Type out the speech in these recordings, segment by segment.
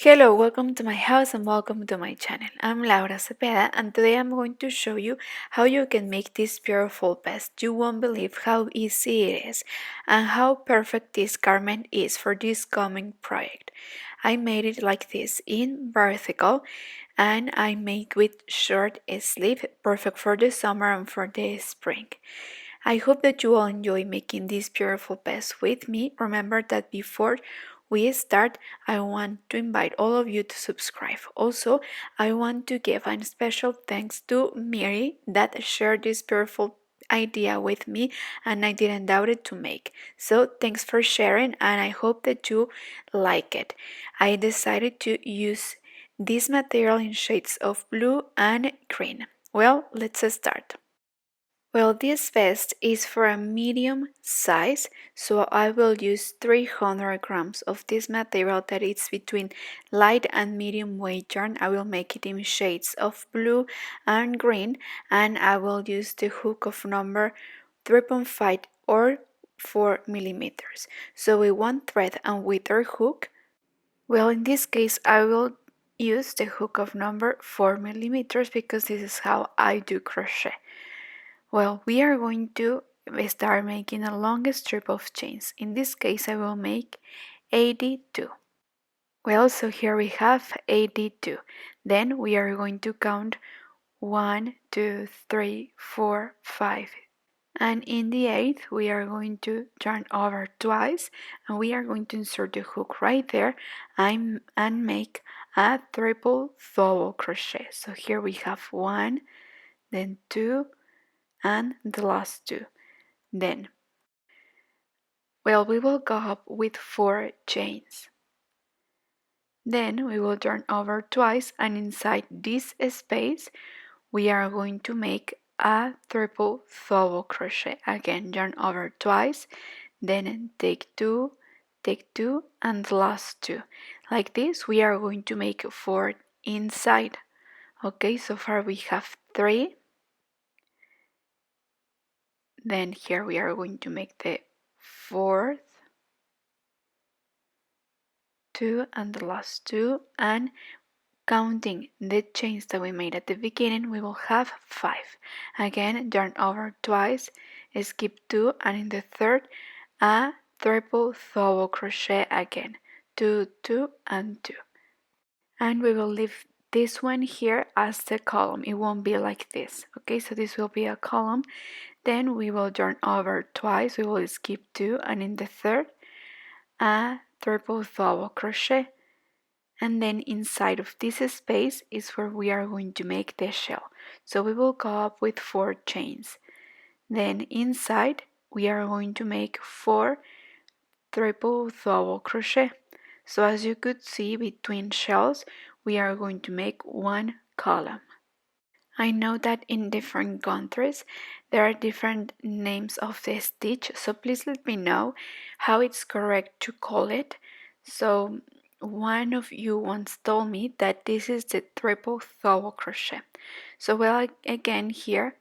Hello, welcome to my house and welcome to my channel. I'm Laura Cepeda and today I'm going to show you how you can make this beautiful vest. You won't believe how easy it is and how perfect this garment is for this coming project. I made it like this in vertical and I made with short sleeve, perfect for the summer and for the spring. I hope that you all enjoy making this beautiful vest with me. Remember that before we start, I want to invite all of you to subscribe. Also, I want to give a special thanks to Miri that shared this beautiful idea with me and I didn't doubt it to make. So thanks for sharing and I hope that you like it. I decided to use this material in shades of blue and green. Well, let's start. Well, this vest is for a medium size, so I will use 300 grams of this material that is between light and medium weight yarn. I will make it in shades of blue and green, and I will use the hook of number 3.5 or 4 millimeters. So with one thread and with our hook, well, in this case, I will use the hook of number 4 millimeters because this is how I do crochet. Well, we are going to start making a long strip of chains. In this case, I will make 82. Well, so here we have 82. Then we are going to count 1, 2, 3, 4, 5. And in the 8th, we are going to turn over twice and we are going to insert the hook right there and make a triple double crochet. So here we have 1, then 2, and the last 2. Then, well, we will go up with 4 chains. Then we will turn over twice and inside this space we are going to make a triple double crochet. Again, turn over twice, then take 2, and the last 2. Like this we are going to make 4 inside. Okay, so far we have 3. Then here we are going to make the 4th, 2 and the last 2, and counting the chains that we made at the beginning we will have 5. Again, turn over twice, skip 2, and in the 3rd a triple double crochet again, 2, 2 and 2. And we will leave this one here as the column. It won't be like this. Okay, so this will be a column. Then we will turn over twice, we will skip 2, and in the 3rd a triple double crochet, and then inside of this space is where we are going to make the shell. So we will go up with 4 chains. Then inside we are going to make 4 triple double crochet. So as you could see, between shells we are going to make 1 column. I know that in different countries there are different names of the stitch, so please let me know how it's correct to call it. So one of you once told me that this is the triple double crochet. So well, again here,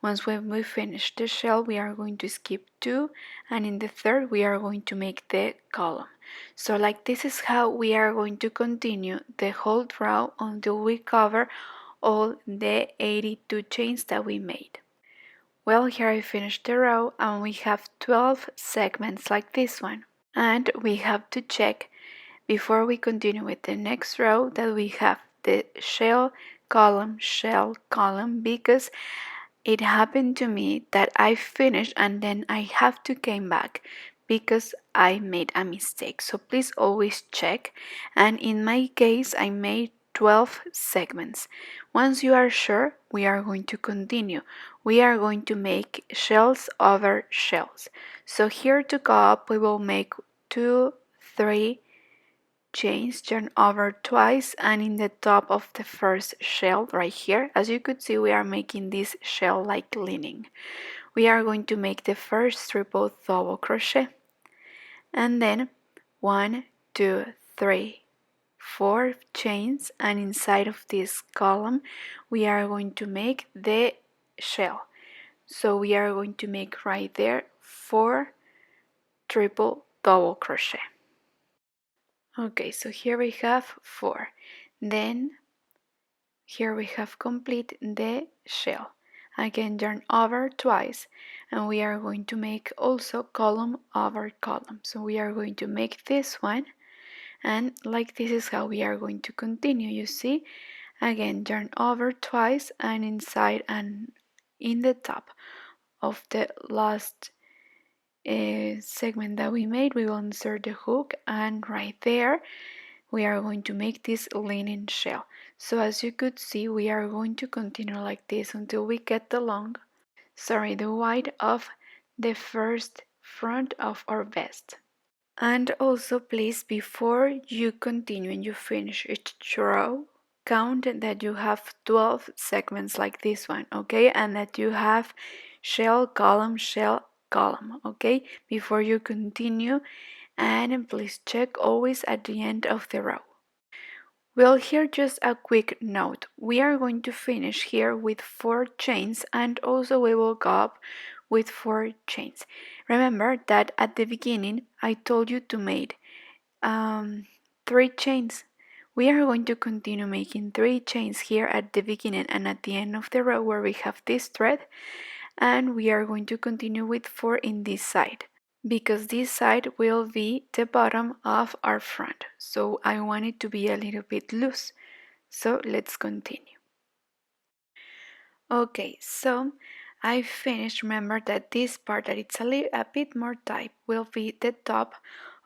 once we finish the shell we are going to skip 2, and in the 3rd we are going to make the column. So like this is how we are going to continue the whole row until we cover all the 82 chains that we made. Well, here I finished the row and we have 12 segments like this one. And we have to check before we continue with the next row that we have the shell, column, because it happened to me that I finished and then I have to came back because I made a mistake. So please always check, and in my case I made 12 segments. Once you are sure, we are going to continue. We are going to make shells over shells. So here to go up we will make 2, 3 chains, turn over twice, and in the top of the first shell right here, as you could see, we are making this shell like leaning. We are going to make the first triple double crochet, and then 1, 2, 3, 4 chains, and inside of this column we are going to make the shell. So we are going to make right there 4 triple double crochet. Okay, so here we have 4. Then here we have complete the shell. Again, yarn over twice, and we are going to make also column over column. So we are going to make this one, and like this is how we are going to continue. You see, again, yarn over twice, and inside and in the top of the last segment that we made, we will insert the hook, and right there we are going to make this linen shell. So as you could see, we are going to continue like this until we get the the wide of the first front of our vest. And also please, before you continue and you finish each row, count that you have 12 segments like this one, okay? And that you have shell, column, okay? Before you continue, and please check always at the end of the row. Well, here just a quick note. We are going to finish here with 4 chains, and also we will go up with 4 chains. Remember that at the beginning I told you to make 3 chains. We are going to continue making 3 chains here at the beginning and at the end of the row where we have this thread, and we are going to continue with 4 in this side, because this side will be the bottom of our front. So I want it to be a little bit loose. So let's continue. Okay, so I finished. Remember that this part that it's a bit more tight will be the top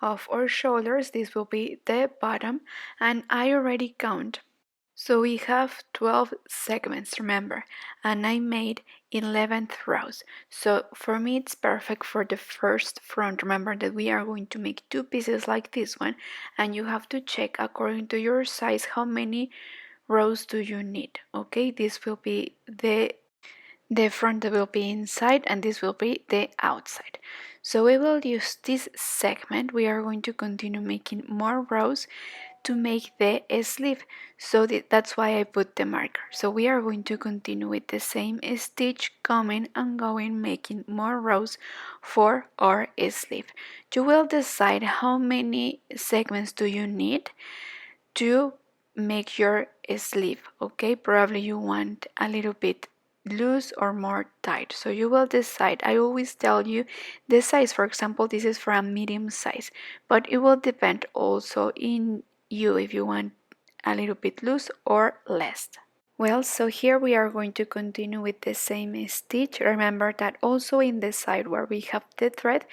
of our shoulders. This will be the bottom, and I already count. So we have 12 segments, remember, and I made 11 rows. So for me it's perfect for the first front. Remember that we are going to make 2 pieces like this one, and you have to check according to your size how many rows do you need. Okay, this will be the front that will be inside, and this will be the outside. So we will use this segment. We are going to continue making more rows to make the sleeve, so that's why I put the marker. So we are going to continue with the same stitch, coming and going, making more rows for our sleeve. You will decide how many segments do you need to make your sleeve. Okay, probably you want a little bit loose or more tight, so you will decide. I always tell you the size. For example, this is for a medium size, but it will depend also in you if you want a little bit loose or less. Well, so here we are going to continue with the same stitch. Remember that also in the side where we have the thread,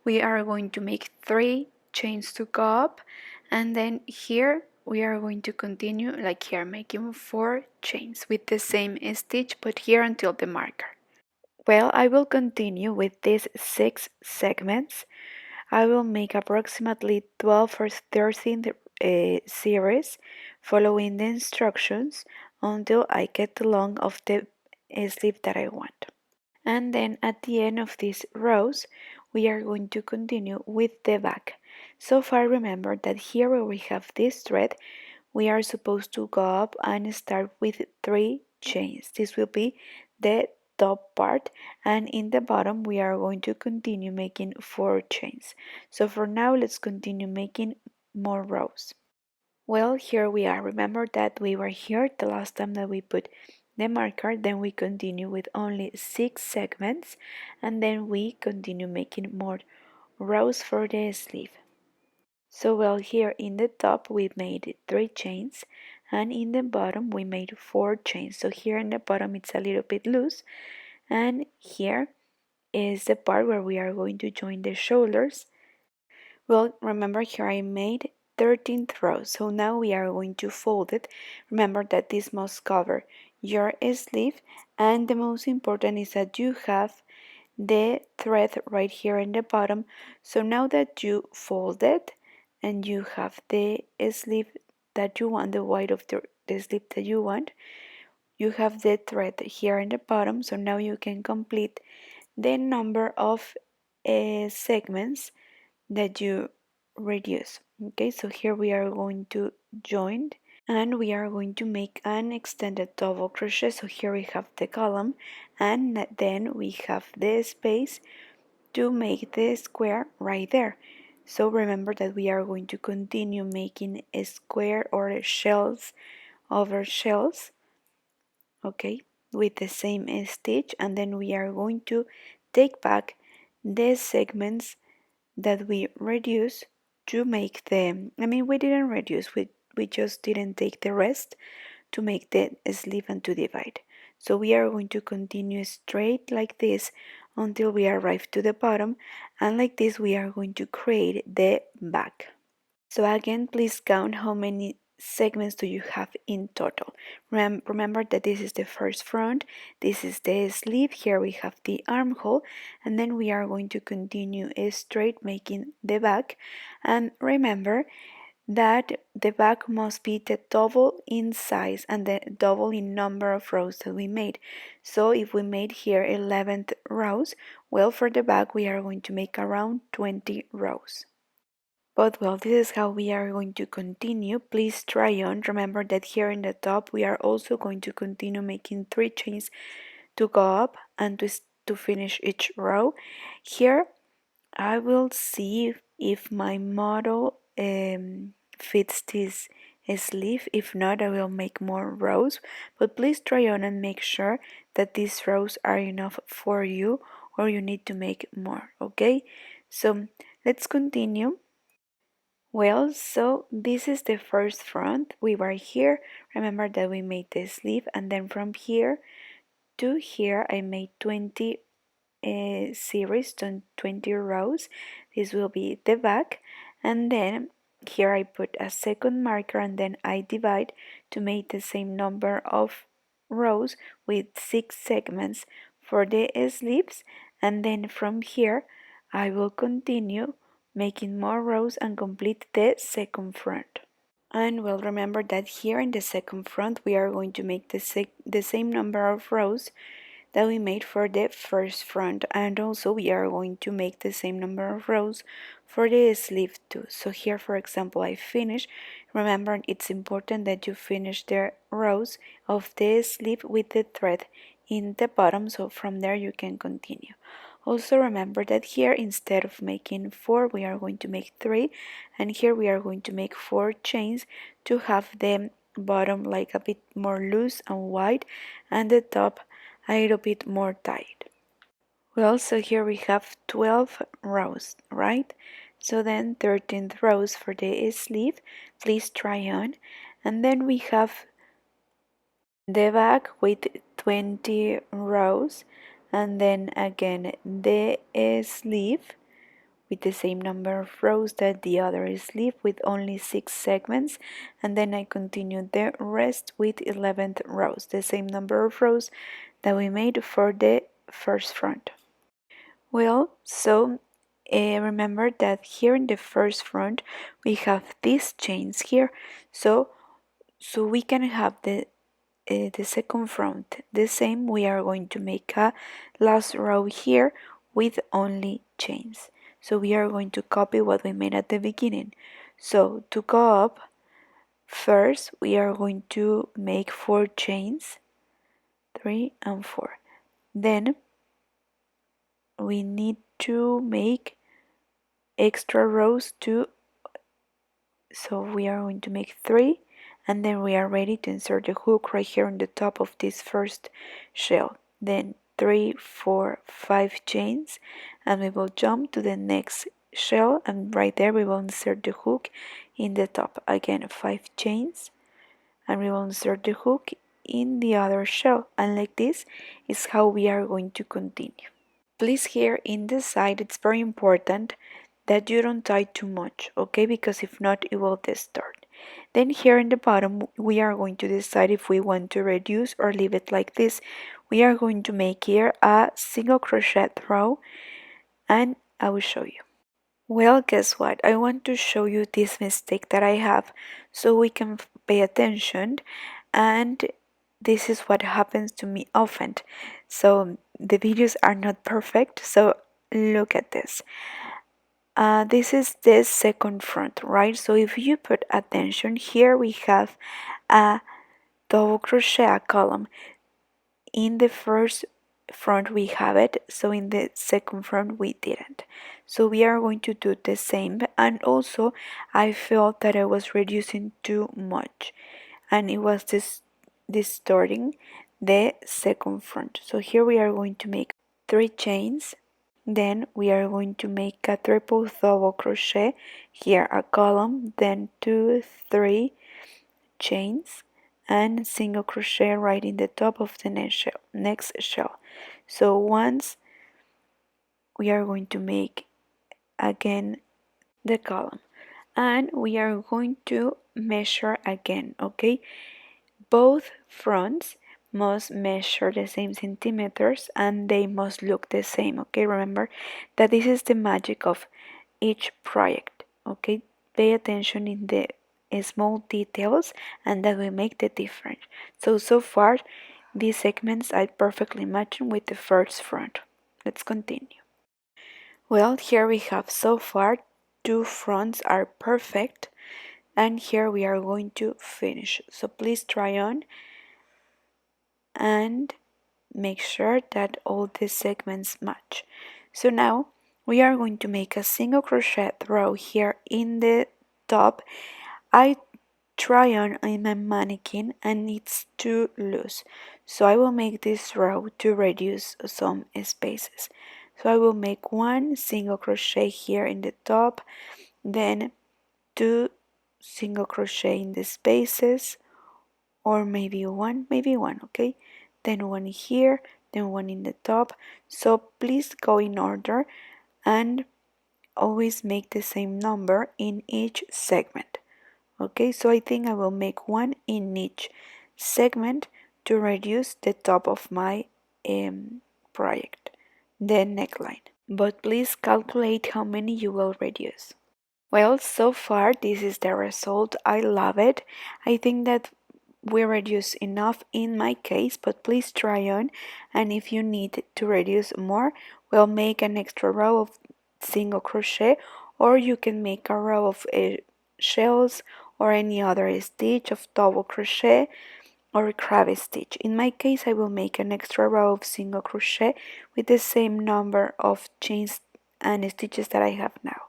we are going to make 3 chains to go up, and then here we are going to continue like here, making 4 chains with the same stitch, but here until the marker. Well, I will continue with these 6 segments. I will make approximately 12 or 13 series following the instructions until I get the length of the sleeve that I want. And then at the end of these rows, we are going to continue with the back. So far, remember that here where we have this thread, we are supposed to go up and start with 3 chains. This will be the top part, and in the bottom we are going to continue making 4 chains. So for now, let's continue making more rows. Well, here we are. Remember that we were here the last time that we put the marker, then we continue with only 6 segments, and then we continue making more rows for the sleeve. So well, here in the top we made 3 chains, and in the bottom we made 4 chains. So here in the bottom it's a little bit loose, and here is the part where we are going to join the shoulders. Well, remember here I made 13th row, so now we are going to fold it. Remember that this must cover your sleeve, and the most important is that you have the thread right here in the bottom. So now that you fold it and you have the sleeve that you want, the white of the sleeve that you want, you have the thread here in the bottom. So now you can complete the number of segments that you reduce. Okay, so here we are going to join, and we are going to make an extended double crochet. So here we have the column, and then we have the space to make the square right there. So remember that we are going to continue making a square or shells over shells, okay, with the same stitch, and then we are going to take back the segments that we reduce to make the, we didn't reduce, we just didn't take the rest to make the sleeve and to divide. So we are going to continue straight like this until we arrive to the bottom, and like this we are going to create the back. So again, please count how many segments do you have in total. Remember that this is the first front, this is the sleeve, here we have the armhole, and then we are going to continue straight making the back. And remember that the back must be the double in size and the double in number of rows that we made. So if we made here 11 rows, well, for the back we are going to make around 20 rows. But well, this is how we are going to continue. Please try on. Remember that here in the top we are also going to continue making 3 chains to go up and to finish each row. Here I will see if my model fits this sleeve. If not, I will make more rows, but please try on and make sure that these rows are enough for you, or you need to make more, okay? So let's continue. Well, so this is the first front. We were here. Remember that we made the sleeve, and then from here to here I made 20 series, 20 rows. This will be the back, and then here I put a second marker, and then I divide to make the same number of rows with 6 segments for the sleeves, and then from here I will continue making more rows and complete the second front. And well, remember that here in the second front we are going to make the same number of rows that we made for the first front, and also we are going to make the same number of rows for the sleeve too. So here, for example, I finish. Remember, it's important that you finish the rows of the sleeve with the thread in the bottom, so from there you can continue. Also remember that here, instead of making 4, we are going to make 3, and here we are going to make 4 chains to have the bottom like a bit more loose and wide, and the top a little bit more tight. Well, so here we have 12 rows, right? So then 13th rows for the sleeve, please try on. And then we have the back with 20 rows, and then again the sleeve with the same number of rows that the other sleeve with only 6 segments, and then I continue the rest with 11 rows, the same number of rows that we made for the first front. Well, so remember that here in the first front we have these chains here, so we can have the second front the same. We are going to make a last row here with only chains. So we are going to copy what we made at the beginning. So to go up, first we are going to make 4 chains, 3 and 4. Then we need to make extra rows too, so we are going to make 3, and then we are ready to insert the hook right here on the top of this first shell. Then 3, 4, 5 chains, and we will jump to the next shell, and right there we will insert the hook in the top. Again 5 chains, and we will insert the hook in the other shell, and like this is how we are going to continue. Please, here in the side it's very important that you don't tie too much, okay, because if not it will distort. Then here in the bottom we are going to decide if we want to reduce or leave it like this. We are going to make here a single crochet row, and I will show you. Well, guess what? I want to show you this mistake that I have so we can pay attention, and this is what happens to me often. So the videos are not perfect, so look at this. This is the second front, right? So if you put attention, here we have a double crochet column in the first front we have it, so in the second front we didn't. So we are going to do the same, and also I felt that I was reducing too much and it was distorting the second front. So here we are going to make 3 chains, then we are going to make a triple double crochet, here a column, then 2 3 chains and single crochet right in the top of the next shell. So once we are going to make again the column and we are going to measure again, okay? Both fronts must measure the same centimeters and they must look the same, okay? Remember that this is the magic of each project, okay? Pay attention in the small details and that will make the difference. So far these segments are perfectly matching with the first front. Let's continue. Well, here we have so far 2 fronts are perfect and here we are going to finish. So please try on and make sure that all the segments match. So now we are going to make a single crochet row here in the top. I try on in my mannequin and it's too loose, so I will make this row to reduce some spaces. So I will make 1 single crochet here in the top, then 2 single crochet in the spaces, or maybe one, okay? Then 1 here, then 1 in the top. So please go in order and always make the same number in each segment. Okay, so I think I will make 1 in each segment to reduce the top of my project, the neckline. But please calculate how many you will reduce. Well, so far this is the result. I love it. I think that we reduce enough in my case, but please try on, and if you need to reduce more, we'll make an extra row of single crochet, or you can make a row of shells or any other stitch of double crochet or a crab stitch. In my case, I will make an extra row of single crochet with the same number of chains and stitches that I have now.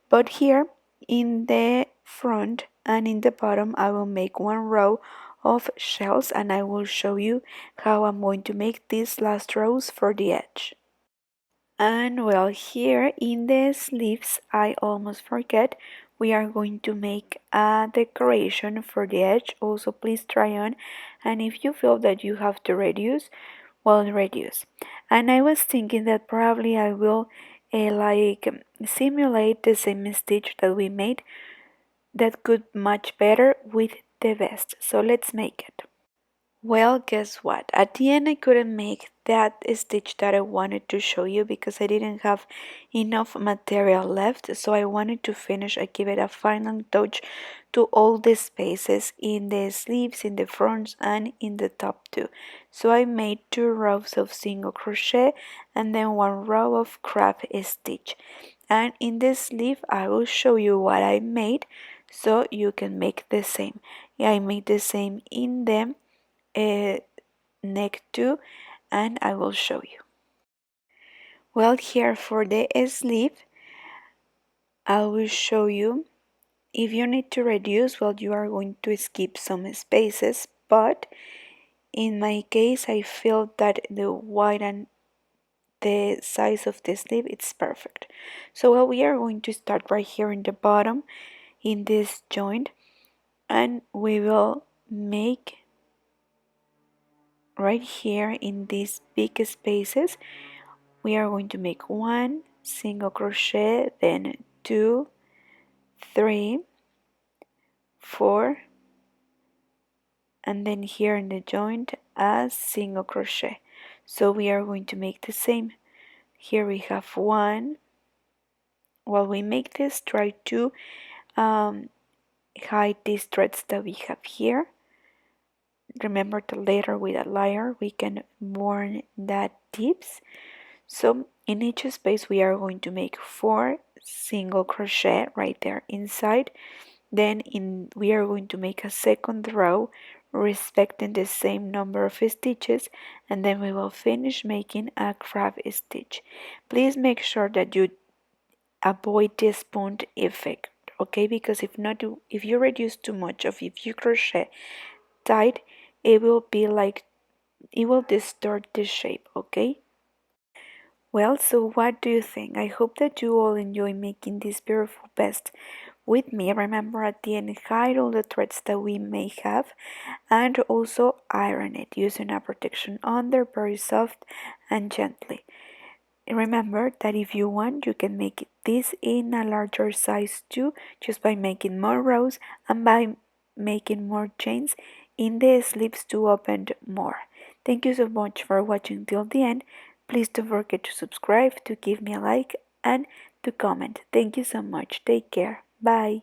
But here in the front and in the bottom I will make 1 row of shells and I will show you how I'm going to make these last rows for the edge. And well, here in the sleeves, I almost forget, we are going to make a decoration for the edge. Also please try on, and if you feel that you have to reduce, well, reduce. And I was thinking that probably I will simulate the same stitch that we made that could match better with the vest. So let's make it. Well, guess what? At the end I couldn't make that stitch that I wanted to show you because I didn't have enough material left, so I wanted to finish and give it a final touch to all the spaces in the sleeves, in the fronts and in the top too. So I made 2 rows of single crochet and then 1 row of crab stitch. And in the sleeve I will show you what I made so you can make the same. Yeah, I made the same in the neck too, and I will show you. Well, here for the sleeve I will show you. If you need to reduce, well, you are going to skip some spaces, but in my case I feel that the wide and the size of the sleeve it's perfect. So well, we are going to start right here in the bottom in this joint, and we will make right here in these big spaces we are going to make 1 single crochet, then 2 3 4, and then here in the joint a single crochet. So we are going to make the same. Here we have 1. While we make this, try to hide these threads that we have here. Remember that later with a layer we can warn that tips. So in each space we are going to make 4 single crochet right there inside. Then we are going to make a second row respecting the same number of stitches, and then we will finish making a crab stitch. Please make sure that you avoid the spoon effect, okay, because if you reduce too much of if you crochet tight, it will be like it will distort the shape, okay. Well, so what do you think? I hope that you all enjoy making this beautiful vest with me. Remember, at the end, hide all the threads that we may have, and also iron it using a protection under, very soft and gently. Remember that if you want, you can make this in a larger size too, just by making more rows and by making more chains in the sleeves to open more. Thank you so much for watching till the end. Please don't forget to subscribe, to give me a like, and to comment. Thank you so much. Take care. Bye.